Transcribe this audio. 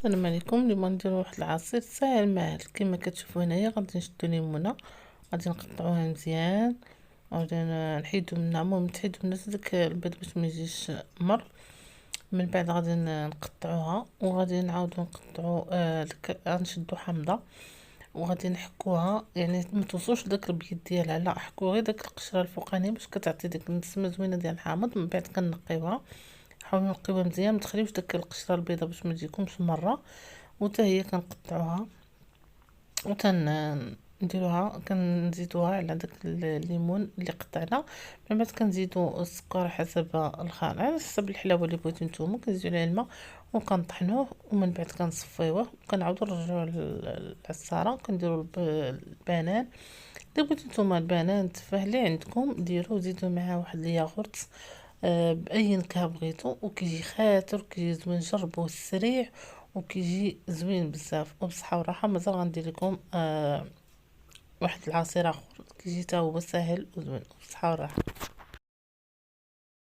السلام عليكم. اليوم نديرو واحد العصير ساهل ماهل كما كتشوفوا هنايا. غادي نشدو ليمونه، غادي نقطعوها مزيان، غادي نحيدو منها، المهم تحيدو منها داك البيض باش ما يجيش مر. من بعد غادي نقطعوها وغادي نعاودو نقطعو غنشدو حامضه وغادي نحكوها، يعني ما توصلوش لداك البيض ديالها، لا حكو غير داك القشره الفوقانيه باش كتعطي ديك النسمه زوينه ديال الحامض. من بعد كنقيوها، نحاولو نقيوها مزيان، ما تخليوش داك القشره البيضاء باش ما تجيكمش مره. وتا هي كنقطعوها نديروها، كنزيدوها على داك الليمون اللي قطعنا. من بعد كنزيدو السكر حسب الخال، على حسب الحلاوه اللي بغيتو نتوما. كنزيدو عليه الماء وكنطحنوه، ومن بعد كنصفيوه وكنعاودو نرجعوه للعصاره. كنديرو البنان اللي بغيتو نتوما، البنان التفاح اللي عندكم ديروه، زيدوا معاه واحد الياغورت باي نكهه بغيتو، وكيجي خاطر وكيجي زوين. جربوه سريع وكيجي زوين بزاف. وبصحه وراحه. مازال غندير لكم واحد العصير اخر كيجي تا هو ساهل وزوين. بصحه وراحه.